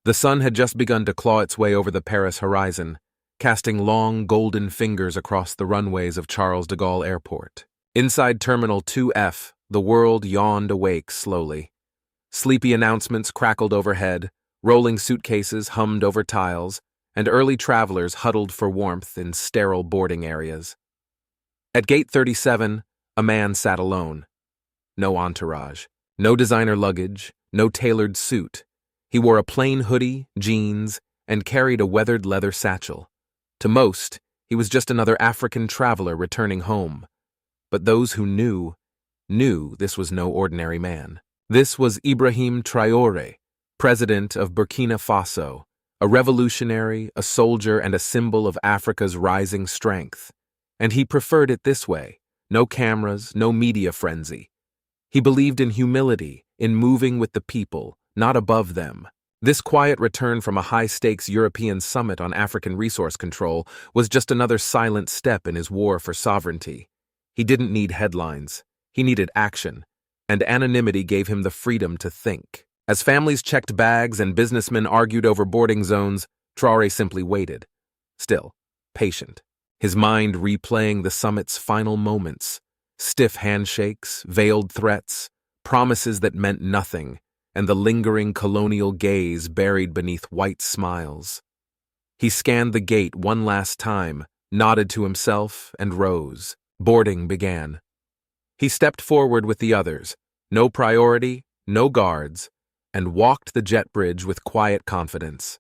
The sun had just begun to claw its way over the Paris horizon, casting long, golden fingers across the runways of Charles de Gaulle Airport. Inside Terminal 2F, the world yawned awake slowly. Sleepy announcements crackled overhead, rolling suitcases hummed over tiles, and early travelers huddled for warmth in sterile boarding areas. At Gate 37, a man sat alone. No entourage, no designer luggage, no tailored suit. He wore a plain hoodie, jeans, and carried a weathered leather satchel. To most, he was just another African traveler returning home. But those who knew this was no ordinary man. This was Ibrahim Traoré, President of Burkina Faso, a revolutionary, a soldier, and a symbol of Africa's rising strength. And he preferred it this way: no cameras, no media frenzy. He believed in humility, in moving with the people, not above them. This quiet return from a high-stakes European summit on African resource control was just another silent step in his war for sovereignty. He didn't need headlines. He needed action, and anonymity gave him the freedom to think. As families checked bags and businessmen argued over boarding zones, Traoré simply waited, still, patient, his mind replaying the summit's final moments: stiff handshakes, veiled threats, promises that meant nothing, and the lingering colonial gaze buried beneath white smiles. He scanned the gate one last time, nodded to himself, and rose. Boarding began. He stepped forward with the others, no priority, no guards, and walked the jet bridge with quiet confidence.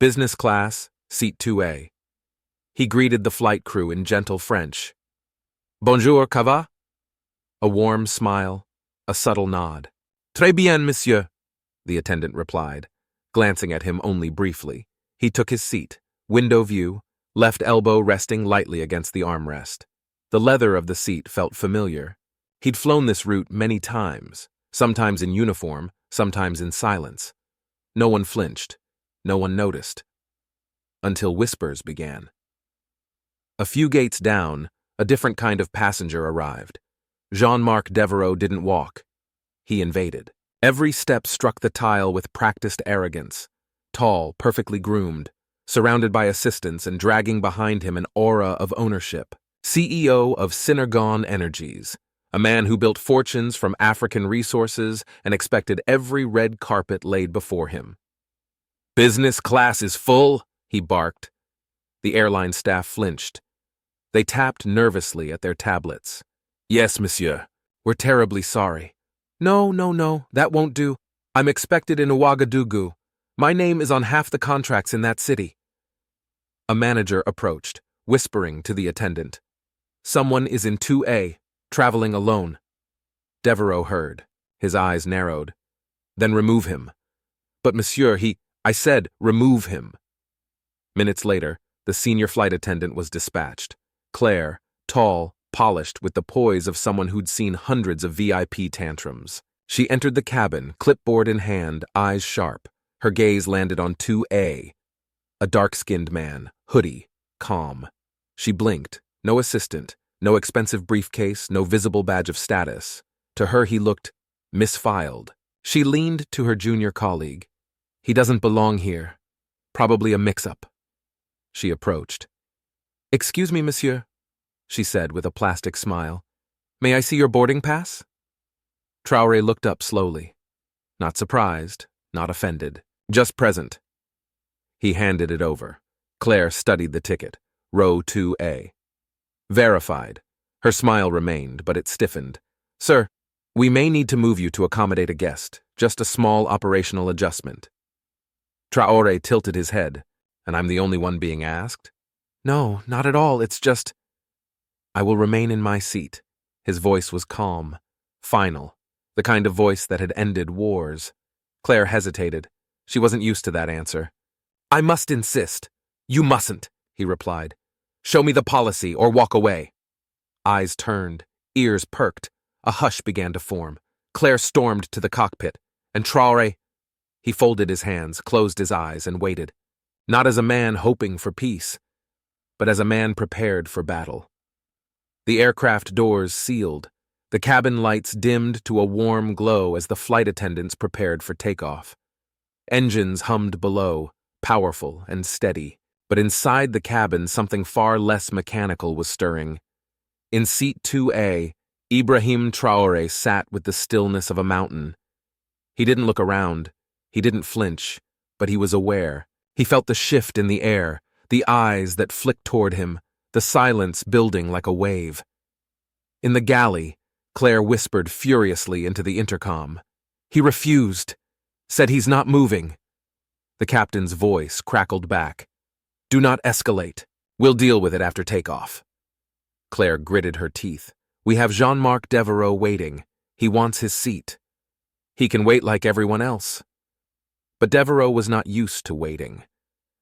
Business class, seat 2A. He greeted the flight crew in gentle French. Bonjour, ça va? A warm smile, a subtle nod. Très bien, monsieur, the attendant replied, glancing at him only briefly. He took his seat, window view, left elbow resting lightly against the armrest. The leather of the seat felt familiar. He'd flown this route many times, sometimes in uniform, sometimes in silence. No one flinched, no one noticed. Until whispers began. A few gates down, a different kind of passenger arrived. Jean-Marc Devereaux didn't walk. He invaded. Every step struck the tile with practiced arrogance. Tall, perfectly groomed, surrounded by assistants and dragging behind him an aura of ownership. CEO of Synergon Energies, a man who built fortunes from African resources and expected every red carpet laid before him. "Business class is full," he barked. The airline staff flinched. They tapped nervously at their tablets. "Yes, monsieur. We're terribly sorry." No, that won't do. I'm expected in Ouagadougou. My name is on half the contracts in that city." A manager approached, whispering to the attendant. "Someone is in 2A, traveling alone." Devereaux heard. His eyes narrowed. "Then remove him." "But monsieur, I said remove him." Minutes later, the senior flight attendant was dispatched. Claire, tall, polished, with the poise of someone who'd seen hundreds of VIP tantrums. She entered the cabin, clipboard in hand, eyes sharp. Her gaze landed on 2A. A dark-skinned man, hoodie, calm. She blinked. No assistant, no expensive briefcase, no visible badge of status. To her he looked misfiled. She leaned to her junior colleague. "He doesn't belong here. Probably a mix-up." She approached. "Excuse me, monsieur," she said with a plastic smile. "May I see your boarding pass?" Traoré looked up slowly. Not surprised, not offended, just present. He handed it over. Claire studied the ticket. Row 2A. Verified. Her smile remained, but it stiffened. "Sir, we may need to move you to accommodate a guest. Just a small operational adjustment." Traoré tilted his head. "And I'm the only one being asked?" "No, not at all. It's just—" "I will remain in my seat." His voice was calm, final, the kind of voice that had ended wars. Claire hesitated. She wasn't used to that answer. "I must insist." "You mustn't," he replied. "Show me the policy or walk away." Eyes turned, ears perked. A hush began to form. Claire stormed to the cockpit, and Traoré— He folded his hands, closed his eyes, and waited. Not as a man hoping for peace, but as a man prepared for battle. The aircraft doors sealed. The cabin lights dimmed to a warm glow as the flight attendants prepared for takeoff. Engines hummed below, powerful and steady, but inside the cabin something far less mechanical was stirring. In seat 2A, Ibrahim Traore sat with the stillness of a mountain. He didn't look around, he didn't flinch, but he was aware. He felt the shift in the air, the eyes that flicked toward him, the silence building like a wave. In the galley, Claire whispered furiously into the intercom. He refused, said he's not moving. The captain's voice crackled back. Do not escalate. We'll deal with it after takeoff. Claire gritted her teeth. We have Jean-Marc Devereaux waiting. He wants his seat. He can wait like everyone else. But Devereaux was not used to waiting.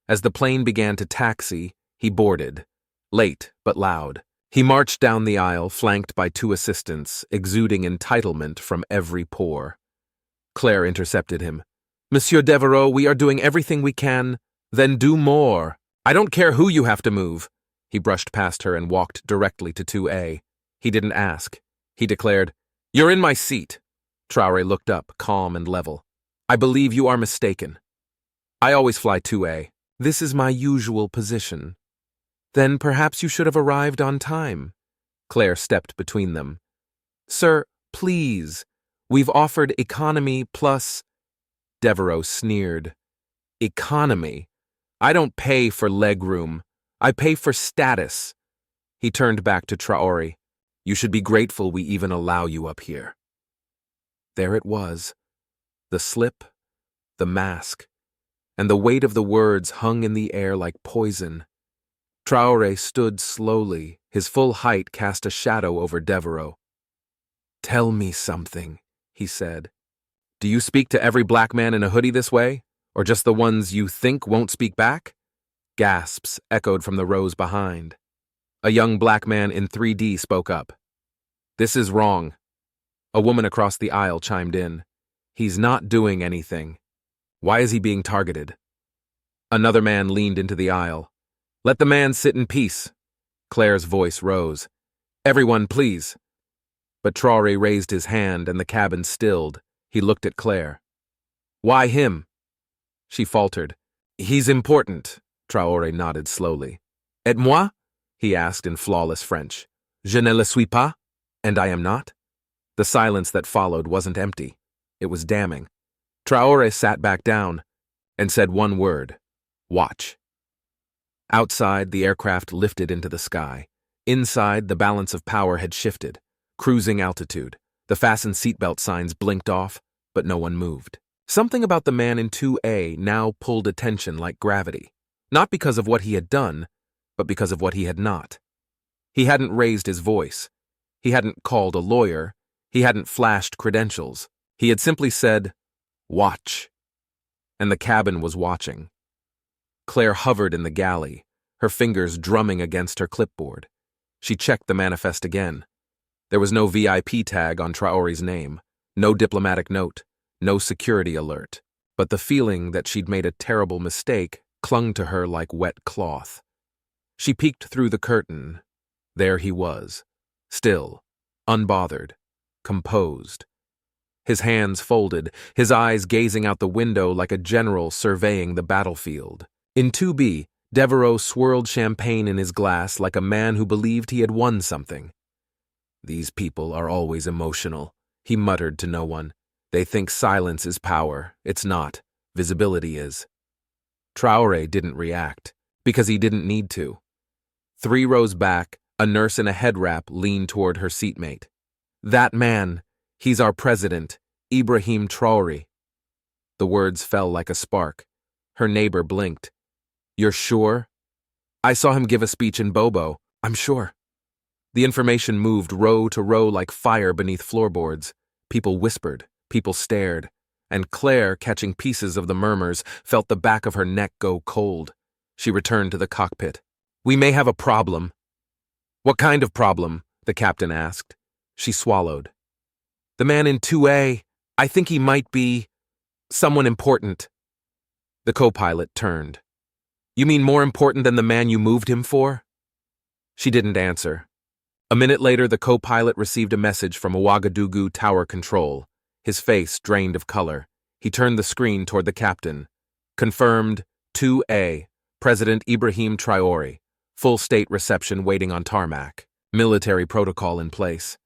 As the plane began to taxi, he boarded. Late, but loud. He marched down the aisle, flanked by 2 assistants, exuding entitlement from every pore. Claire intercepted him. Monsieur Devereaux, we are doing everything we can. Then do more. I don't care who you have to move. He brushed past her and walked directly to 2A. He didn't ask. He declared, You're in my seat. Traore looked up, calm and level. I believe you are mistaken. I always fly 2A. This is my usual position. Then perhaps you should have arrived on time. Claire stepped between them. Sir, please. We've offered economy plus... Devereaux sneered. Economy? I don't pay for legroom. I pay for status. He turned back to Traore. You should be grateful we even allow you up here. There it was. The slip, the mask, and the weight of the words hung in the air like poison. Traore stood slowly, his full height cast a shadow over Devereaux. Tell me something, he said. Do you speak to every black man in a hoodie this way, or just the ones you think won't speak back? Gasps echoed from the rows behind. A young black man in 3D spoke up. This is wrong. A woman across the aisle chimed in. He's not doing anything. Why is he being targeted? Another man leaned into the aisle. Let the man sit in peace. Claire's voice rose. Everyone, please. But Traore raised his hand and the cabin stilled. He looked at Claire. Why him? She faltered. He's important. Traore nodded slowly. Et moi? He asked in flawless French. Je ne le suis pas? And I am not? The silence that followed wasn't empty. It was damning. Traore sat back down and said one word. Watch. Outside, the aircraft lifted into the sky. Inside, the balance of power had shifted. Cruising altitude. The fasten seatbelt signs blinked off, but no one moved. Something about the man in 2A now pulled attention like gravity. Not because of what he had done, but because of what he had not. He hadn't raised his voice. He hadn't called a lawyer. He hadn't flashed credentials. He had simply said, watch. And the cabin was watching. Claire hovered in the galley, her fingers drumming against her clipboard. She checked the manifest again. There was no VIP tag on Traore's name, no diplomatic note, no security alert. But the feeling that she'd made a terrible mistake clung to her like wet cloth. She peeked through the curtain. There he was, still, unbothered, composed. His hands folded, his eyes gazing out the window like a general surveying the battlefield. In 2B, Devereaux swirled champagne in his glass like a man who believed he had won something. These people are always emotional, he muttered to no one. They think silence is power. It's not. Visibility is. Traore didn't react, because he didn't need to. 3 rows back, a nurse in a head wrap leaned toward her seatmate. That man, he's our president, Ibrahim Traore. The words fell like a spark. Her neighbor blinked. You're sure? I saw him give a speech in Bobo. I'm sure. The information moved row to row like fire beneath floorboards. People whispered, people stared, and Claire, catching pieces of the murmurs, felt the back of her neck go cold. She returned to the cockpit. We may have a problem. What kind of problem? The captain asked. She swallowed. The man in 2A, I think he might be someone important. The co-pilot turned. You mean more important than the man you moved him for? She didn't answer. A minute later, the co-pilot received a message from Ouagadougou Tower Control, his face drained of color. He turned the screen toward the captain. Confirmed, 2A, President Ibrahim Traore. Full state reception waiting on tarmac. Military protocol in place.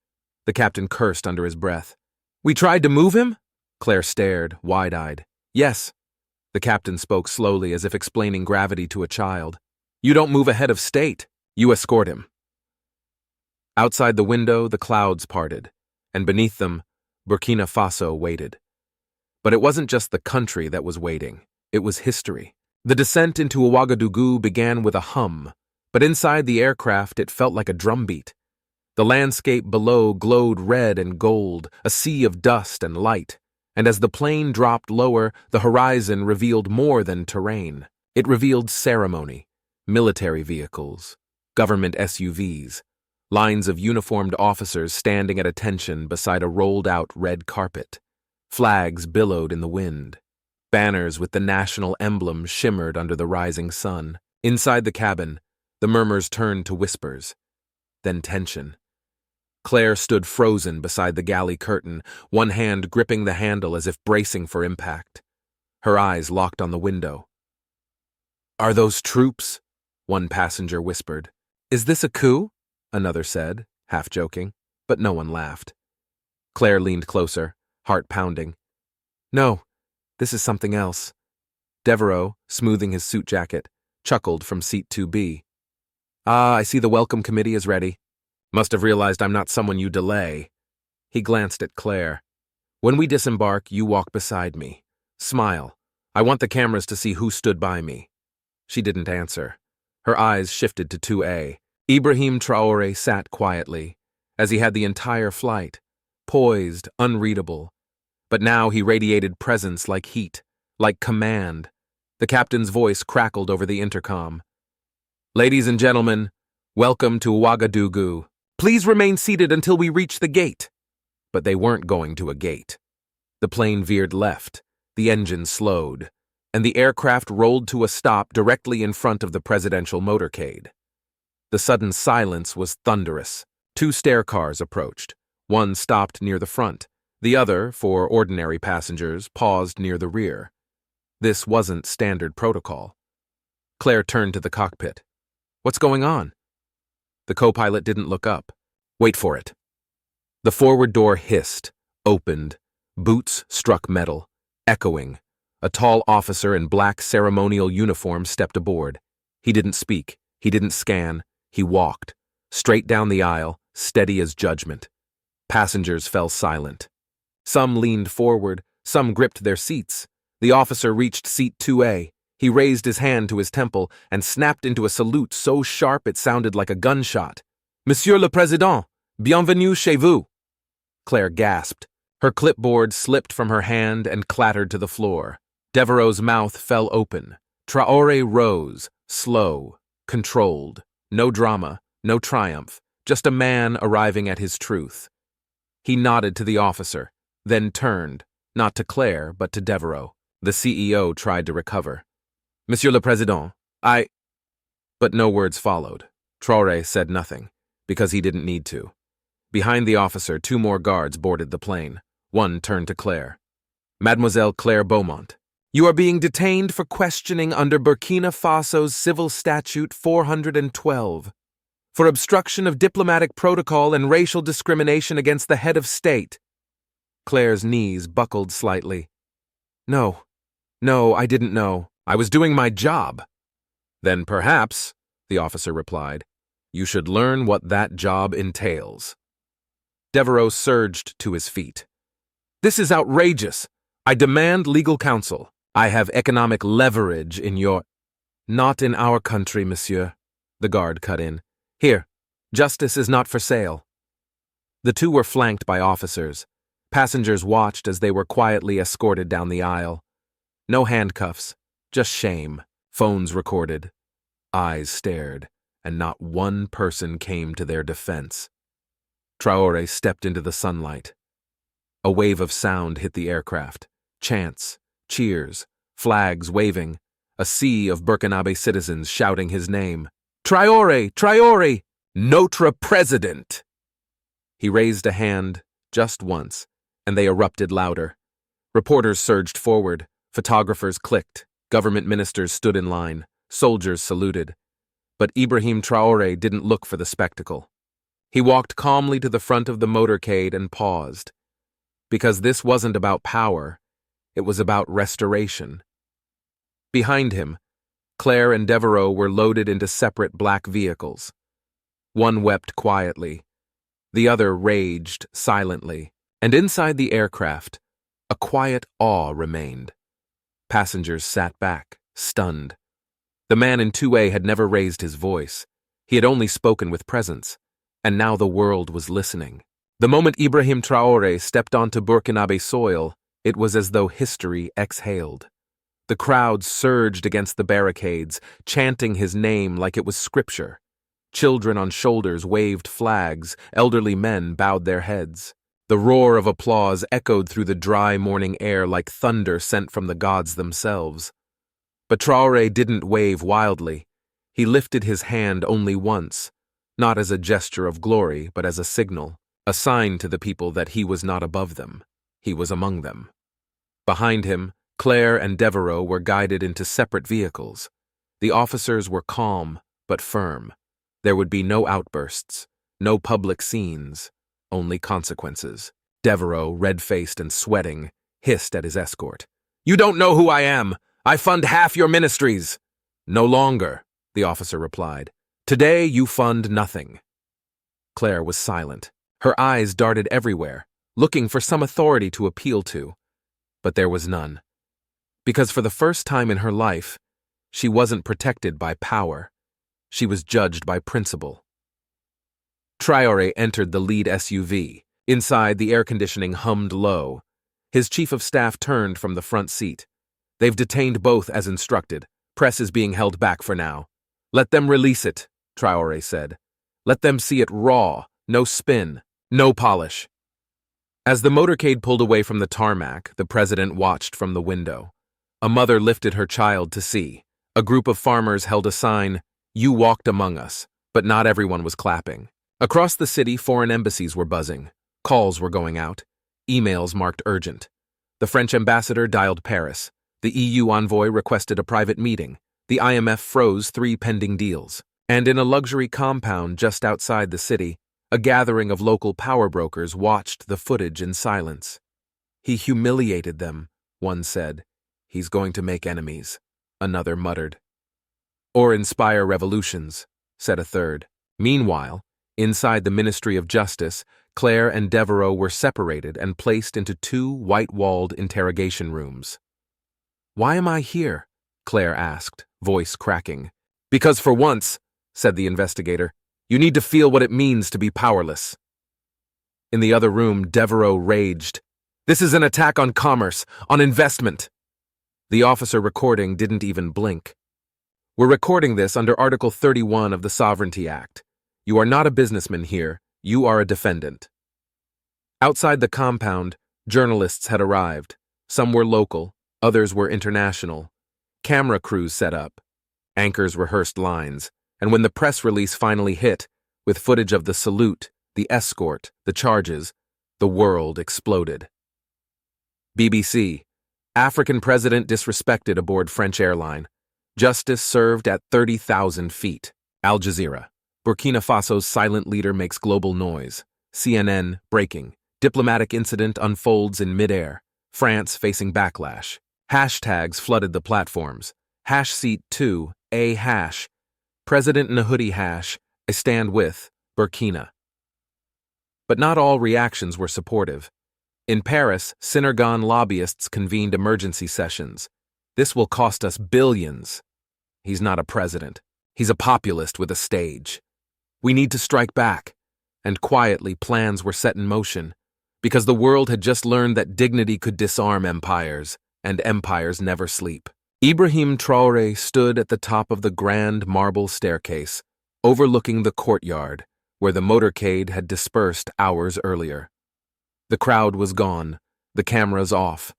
The captain cursed under his breath. We tried to move him? Claire stared, wide-eyed. Yes. The captain spoke slowly as if explaining gravity to a child. You don't move a head of state. You escort him. Outside the window, the clouds parted, and beneath them, Burkina Faso waited. But it wasn't just the country that was waiting. It was history. The descent into Ouagadougou began with a hum, but inside the aircraft it felt like a drumbeat. The landscape below glowed red and gold, a sea of dust and light, and as the plane dropped lower, the horizon revealed more than terrain. It revealed ceremony, military vehicles, government SUVs, lines of uniformed officers standing at attention beside a rolled-out red carpet. Flags billowed in the wind. Banners with the national emblem shimmered under the rising sun. Inside the cabin, the murmurs turned to whispers, then tension. Claire stood frozen beside the galley curtain, one hand gripping the handle as if bracing for impact. Her eyes locked on the window. Are those troops? One passenger whispered. Is this a coup? Another said, half joking, but no one laughed. Claire leaned closer, heart pounding. No, this is something else. Devereaux, smoothing his suit jacket, chuckled from seat 2B. Ah, I see the welcome committee is ready. Must have realized I'm not someone you delay. He glanced at Claire. When we disembark, you walk beside me. Smile. I want the cameras to see who stood by me. She didn't answer. Her eyes shifted to 2A. Ibrahim Traore sat quietly, as he had the entire flight, poised, unreadable. But now he radiated presence like heat, like command. The captain's voice crackled over the intercom. Ladies and gentlemen, welcome to Ouagadougou. Please remain seated until we reach the gate. But they weren't going to a gate. The plane veered left, the engine slowed, and the aircraft rolled to a stop directly in front of the presidential motorcade. The sudden silence was thunderous. 2 stair cars approached. One stopped near the front. The other, for ordinary passengers, paused near the rear. This wasn't standard protocol. Claire turned to the cockpit. What's going on? The co-pilot didn't look up. Wait for it. The forward door hissed, opened. Boots struck metal, echoing. A tall officer in black ceremonial uniform stepped aboard. He didn't speak. He didn't scan. He walked. Straight down the aisle, steady as judgment. Passengers fell silent. Some leaned forward. Some gripped their seats. The officer reached seat 2A. He raised his hand to his temple and snapped into a salute so sharp it sounded like a gunshot. Monsieur le Président, bienvenue chez vous. Claire gasped. Her clipboard slipped from her hand and clattered to the floor. Devereaux's mouth fell open. Traoré rose, slow, controlled. No drama, no triumph, just a man arriving at his truth. He nodded to the officer, then turned, not to Claire, but to Devereaux. The CEO tried to recover. Monsieur le Président, But no words followed. Traoré said nothing, because he didn't need to. Behind the officer, 2 more guards boarded the plane. One turned to Claire. Mademoiselle Claire Beaumont, you are being detained for questioning under Burkina Faso's Civil Statute 412, for obstruction of diplomatic protocol and racial discrimination against the head of state. Claire's knees buckled slightly. No, I didn't know. I was doing my job. Then perhaps, the officer replied, you should learn what that job entails. Devereaux surged to his feet. This is outrageous. I demand legal counsel. I have economic leverage in your... Not in our country, monsieur, the guard cut in. Here, justice is not for sale. The 2 were flanked by officers. Passengers watched as they were quietly escorted down the aisle. No handcuffs, just shame. Phones recorded. Eyes stared, and not one person came to their defense. Traoré stepped into the sunlight. A wave of sound hit the aircraft. Chants, cheers, flags waving, a sea of Burkinabe citizens shouting his name. Traoré! Traoré! Notre President! He raised a hand just once, and they erupted louder. Reporters surged forward, photographers clicked, government ministers stood in line, soldiers saluted. But Ibrahim Traore didn't look for the spectacle. He walked calmly to the front of the motorcade and paused. Because this wasn't about power, it was about restoration. Behind him, Claire and Devereaux were loaded into separate black vehicles. One wept quietly, the other raged silently, and inside the aircraft, a quiet awe remained. Passengers sat back, stunned. The man in 2A had never raised his voice. He had only spoken with presence, and now the world was listening. The moment Ibrahim Traoré stepped onto Burkinabe soil, it was as though history exhaled. The crowd surged against the barricades, chanting his name like it was scripture. Children on shoulders waved flags, elderly men bowed their heads. The roar of applause echoed through the dry morning air like thunder sent from the gods themselves. But Traoré didn't wave wildly. He lifted his hand only once, not as a gesture of glory, but as a signal, a sign to the people that he was not above them. He was among them. Behind him, Claire and Devereaux were guided into separate vehicles. The officers were calm, but firm. There would be no outbursts, no public scenes, only consequences. Devereaux, red-faced and sweating, hissed at his escort. "You don't know who I am! I fund half your ministries!" "No longer," the officer replied. "Today you fund nothing." Claire was silent. Her eyes darted everywhere, looking for some authority to appeal to. But there was none. Because for the first time in her life, she wasn't protected by power. She was judged by principle. Traoré entered the lead SUV. Inside, the air conditioning hummed low. His chief of staff turned from the front seat. "They've detained both as instructed. Press is being held back for now. Let them release it," Traoré said. "Let them see it raw, no spin, no polish." As the motorcade pulled away from the tarmac, the president watched from the window. A mother lifted her child to see. A group of farmers held a sign, "You walked among us," but not everyone was clapping. Across the city, foreign embassies were buzzing. Calls were going out. Emails marked urgent. The French ambassador dialed Paris. The EU envoy requested a private meeting. The IMF froze 3 pending deals. And in a luxury compound just outside the city, a gathering of local power brokers watched the footage in silence. "He humiliated them," one said. "He's going to make enemies," another muttered. "Or inspire revolutions," said a third. Meanwhile, inside the Ministry of Justice, Claire and Devereaux were separated and placed into 2 white-walled interrogation rooms. "Why am I here?" Claire asked, voice cracking. "Because for once," said the investigator, "you need to feel what it means to be powerless." In the other room, Devereaux raged. "This is an attack on commerce, on investment." The officer recording didn't even blink. "We're recording this under Article 31 of the Sovereignty Act. You are not a businessman here, you are a defendant." Outside the compound, journalists had arrived. Some were local, others were international. Camera crews set up. Anchors rehearsed lines, and when the press release finally hit, with footage of the salute, the escort, the charges, the world exploded. BBC: African president disrespected aboard French airline. Justice served at 30,000 feet. Al Jazeera: Burkina Faso's silent leader makes global noise. CNN: breaking. Diplomatic incident unfolds in midair. France facing backlash. Hashtags flooded the platforms. #seat2, #. President Nahudi #I stand with Burkina. But not all reactions were supportive. In Paris, Synergon lobbyists convened emergency sessions. "This will cost us billions." He's not a president. He's a populist with a stage. "We need to strike back." And quietly, plans were set in motion, because the world had just learned that dignity could disarm empires, and empires never sleep. Ibrahim Traoré stood at the top of the grand marble staircase, overlooking the courtyard, where the motorcade had dispersed hours earlier. The crowd was gone, the cameras off,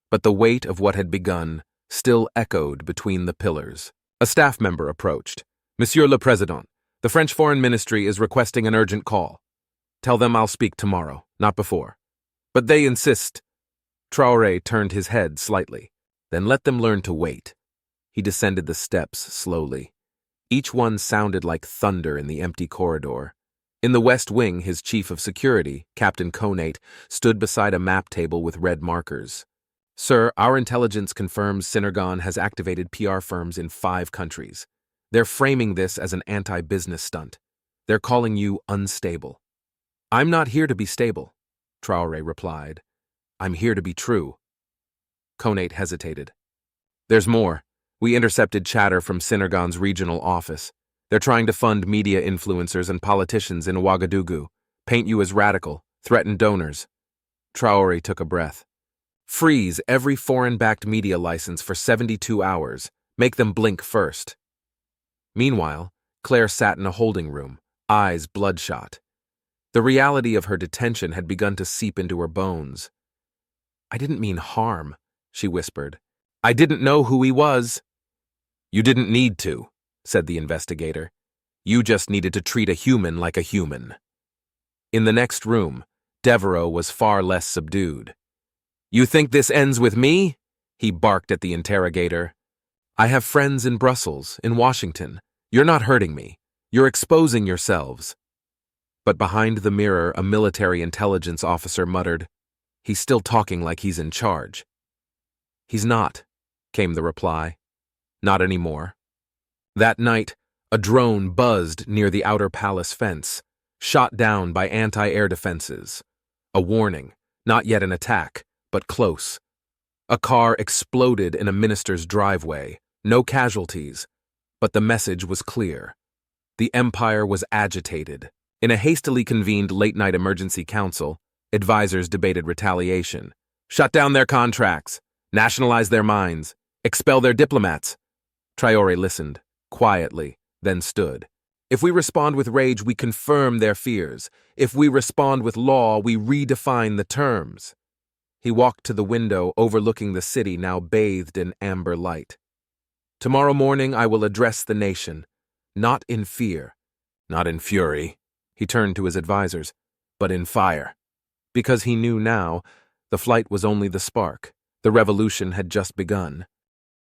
but the weight of what had begun still echoed between the pillars. A staff member approached. "Monsieur le Président, the French Foreign Ministry is requesting an urgent call. Tell them I'll speak tomorrow, not before." "But they insist." Traoré turned his head slightly. Then let them learn to wait. He descended the steps slowly. Each one sounded like thunder in the empty corridor. In the West Wing, his chief of security, Captain Conate, stood beside a map table with red markers. Sir, our intelligence confirms Synergon has activated PR firms in 5 countries. They're framing this as an anti-business stunt. They're calling you unstable. I'm not here to be stable, Traoré replied. I'm here to be true. Conate hesitated. There's more. We intercepted chatter from Synergon's regional office. They're trying to fund media influencers and politicians in Ouagadougou, paint you as radical, threaten donors. Traoré took a breath. Freeze every foreign-backed media license for 72 hours. Make them blink first. Meanwhile, Claire sat in a holding room, eyes bloodshot. The reality of her detention had begun to seep into her bones. I didn't mean harm, she whispered. I didn't know who he was. You didn't need to, said the investigator. You just needed to treat a human like a human. In the next room, Devereaux was far less subdued. You think this ends with me? He barked at the interrogator. I have friends in Brussels, in Washington. You're not hurting me. You're exposing yourselves. But behind the mirror, a military intelligence officer muttered, He's still talking like he's in charge. He's not, came the reply. Not anymore. That night, a drone buzzed near the outer palace fence, shot down by anti-air defenses. A warning, not yet an attack, but close. A car exploded in a minister's driveway, no casualties, but the message was clear. The empire was agitated. In a hastily convened late-night emergency council, advisors debated retaliation. Shut down their contracts, nationalize their mines, expel their diplomats. Traoré listened, quietly, then stood. If we respond with rage, we confirm their fears. If we respond with law, we redefine the terms. He walked to the window overlooking the city now bathed in amber light. Tomorrow morning I will address the nation, not in fear, not in fury, he turned to his advisors, but in fire. Because he knew now, the flight was only the spark. The revolution had just begun.